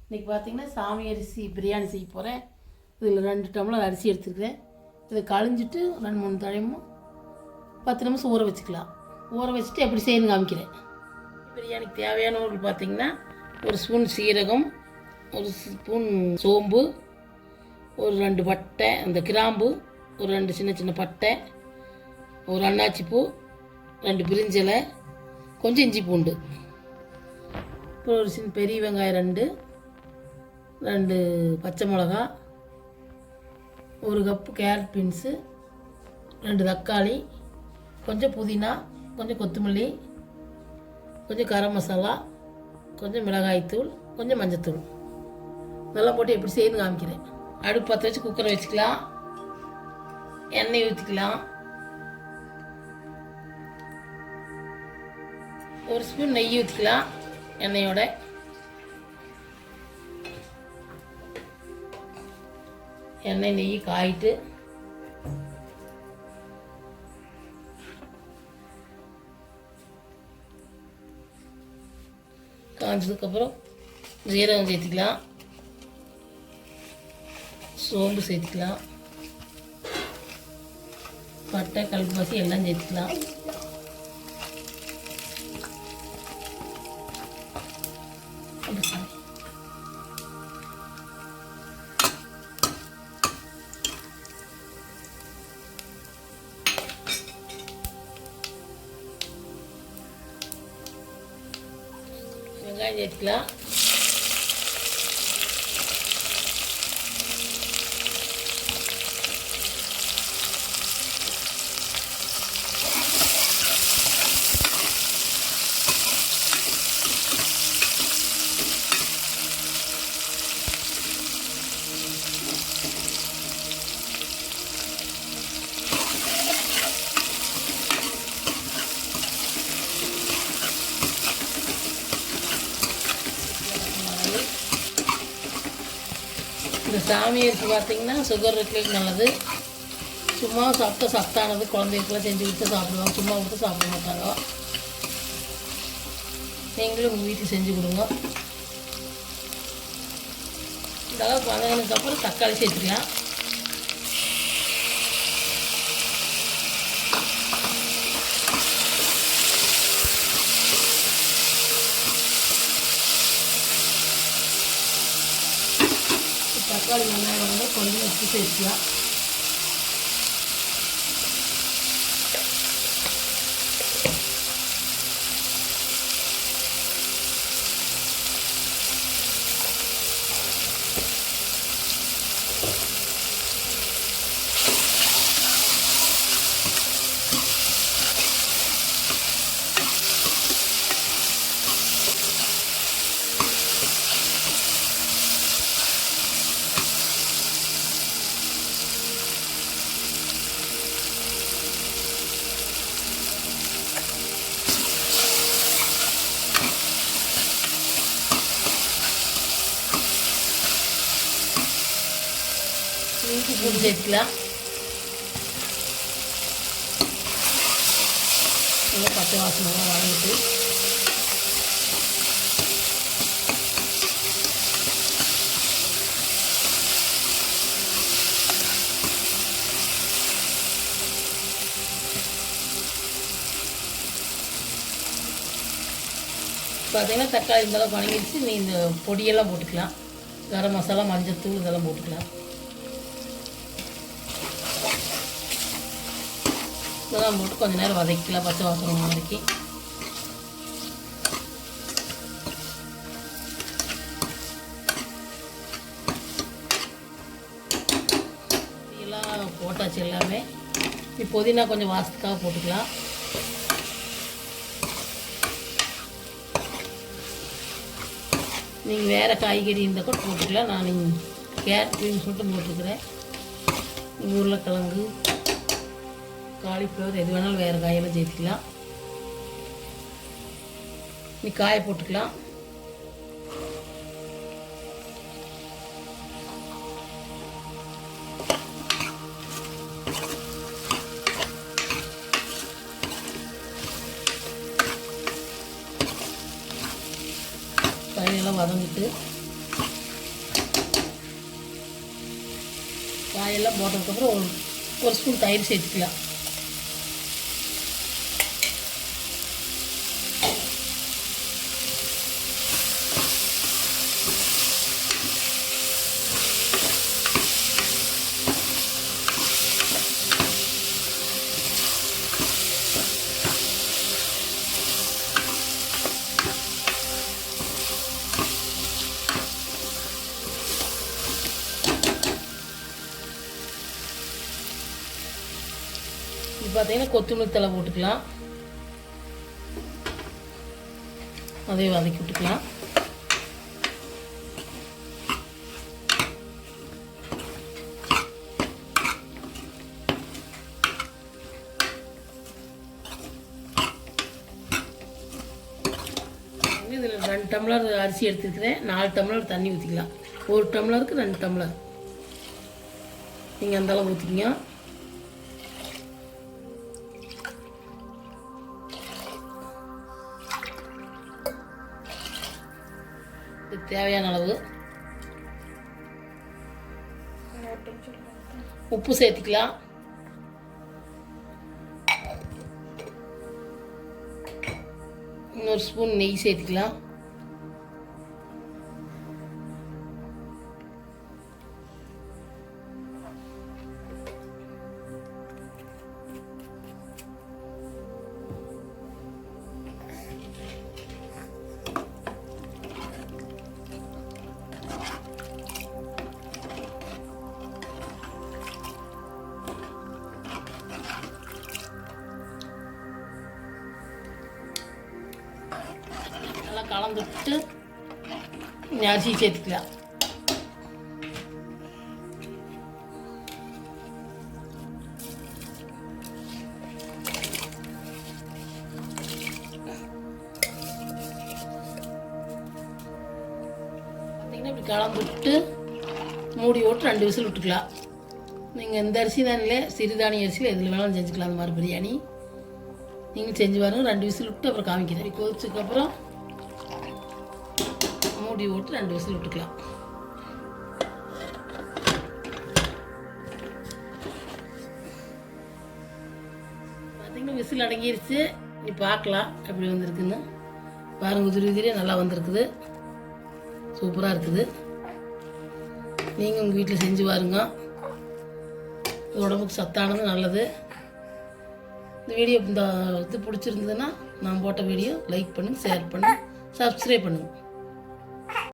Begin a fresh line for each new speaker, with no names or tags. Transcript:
இன்றைக்கி பார்த்திங்கன்னா சாமி அரிசி பிரியாணி செய்ய போகிறேன். இதில் 2 டம்ளர் அரிசி எடுத்துருக்கிறேன். இதை கழிஞ்சிட்டு 2-3 டைமும் 10 நிமிஷம் ஊற வச்சுக்கலாம். ஊற வச்சுட்டு எப்படி செய்யணும் காமிக்கிறேன். பிரியாணிக்கு தேவையான பொருள் பார்த்திங்கன்னா, ஒரு ஸ்பூன் சீரகம், ஒரு ஸ்பூன் சோம்பு, ஒரு 2 பட்டை, அந்த கிராம்பு, ஒரு 2 சின்ன சின்ன பட்டை, ஒரு அன்னாச்சிப்பூ, 2 பிரிஞ்சலை, கொஞ்சம் இஞ்சி பூண்டு, அப்புறம் ஒரு சின்ன பெரிய வெங்காயம் 2 பச்சை மிளகா, 1 கப்பு கேரட் பீன்ஸு, 2 தக்காளி, கொஞ்சம் புதினா, கொஞ்சம் கொத்தமல்லி, கொஞ்சம் கரம் மசாலா, கொஞ்சம் மிளகாய்த்தூள், கொஞ்சம் மஞ்சத்தூள், இதெல்லாம் போட்டு எப்படி செய்யணும் காமிக்கிறேன். அடுப்பு பற்ற வச்சு குக்கரை வச்சுக்கலாம். எண்ணெய் ஊற்றிக்கலாம். 1 ஸ்பூன் நெய் ஊற்றிக்கலாம். எண்ணெயோட எண்ணெய் நெய் காயிட்டு காய்ச்சதுக்கப்புறம் ஜீரகம் சேர்த்துக்கலாம், சோம்பு சேர்த்துக்கலாம், பட்டை கல்பாசி எல்லாம் சேர்த்துக்கலாம். வெங்காயம் சேர்த்துக்கலாம். இந்த சாமி அரிசி பார்த்திங்கன்னா சுகர் இருக்கிறதுக்கு நல்லது. சும்மா சாப்பிட்டா சத்தானது. குழந்தைகளுக்குலாம் செஞ்சு கொடுத்து சாப்பிடுவாங்க, சும்மா கொடுத்து சாப்பிட மாட்டாங்க. நீங்களும் உங்கள் வீட்டுக்கு செஞ்சு கொடுங்க. இந்த அளவுக்கு வதங்கினதுக்கப்புறம் தக்காளி சேர்த்துக்கலாம். தக்காளி வெங்காயம் வந்து கொஞ்சம் வச்சு சேர்த்துக்கலாம். இஞ்சி பூண்டு சேர்த்துக்கலாம். நல்லா பச்சை வாசனை வதங்கிட்டு பார்த்தீங்கன்னா தக்காளி இதெல்லாம் வதங்கிடுச்சு. நீ இந்த பொடியெல்லாம் போட்டுக்கலாம். கரம் மசாலா, மஞ்சத்தூள் இதெல்லாம் போட்டுக்கலாம். இதெல்லாம் போட்டு கொஞ்சம் நேரம் வதக்கிக்கலாம், பச்சை வாசனை வதக்கி. எல்லாம் போட்டாச்சு எல்லாமே. இப்போ புதினா கொஞ்சம் வாசத்துக்காக போட்டுக்கலாம். நீங்கள் வேறு காய்கறி இருந்தால் கூட போட்டுக்கலாம். நான் கேரட் பீன்ஸ் மட்டும் போட்டுக்கிறேன். உருளைக்கிழங்கு, காலிஃப்ளவர் எது வேணாலும் வேறு காயெல்லாம் சேர்த்துக்கலாம். நீ காயை போட்டுக்கலாம். காயெல்லாம் வதங்கிட்டு காயெல்லாம் போட்டதுக்கப்புறம் ஒரு ஸ்பூன் தயிர் சேர்த்துக்கலாம். இது பார்த்தீங்கன்னா கொத்தமல்லி தழை போட்டுக்கலாம். அதையும் வதக்கி விட்டுக்கலாம். இதில் 2 டம்ளர் அரிசி எடுத்துருக்கிறேன். 4 டம்ளர் தண்ணி ஊற்றிக்கலாம். 1 டம்ளருக்கு 2 டம்ளர் நீங்கள் அந்த அளவு ஊற்றிக்கிங்க. தேவையான அளவு உப்பு சேர்த்துக்கலாம். இன்னொரு ஸ்பூன் நெய் சேர்த்துக்கலாம். கலந்துட்டு அரிசி சேர்த்துக்கலாம். பார்த்தீங்கன்னா இப்படி கலந்துட்டு மூடி போட்டு 2 விசில் விட்டுக்கலாம். நீங்கள் இந்த அரிசி தானே சிறுதானிய அரிசியில் எதில் வேணாலும் செஞ்சுக்கலாம். அந்த மாதிரி பிரியாணி நீங்கள் செஞ்சு பாருங்க. 2 விசில் விட்டு அப்புறம் காமிக்கிறேன். கொதிச்சதுக்கப்புறம் மூடி போட்டு 2 விசில் விட்டுக்கலாம். பார்த்தீங்கன்னா விசில் அடங்கிருச்சு. நீ பார்க்கலாம் எப்படி வந்திருக்குன்னு. பாருங்கள், உதிரி உதிரியாக நல்லா வந்திருக்குது. சூப்பராக இருக்குது. நீங்கள் உங்கள் வீட்டில் செஞ்சு பாருங்க. உடம்புக்கு சத்தானது, நல்லது. இந்த வீடியோ இது பிடிச்சிருந்ததுன்னா நான் போட்ட வீடியோ லைக் பண்ணுங்கள், ஷேர் பண்ணுங்கள், சப்ஸ்கிரைப் பண்ணுங்கள்.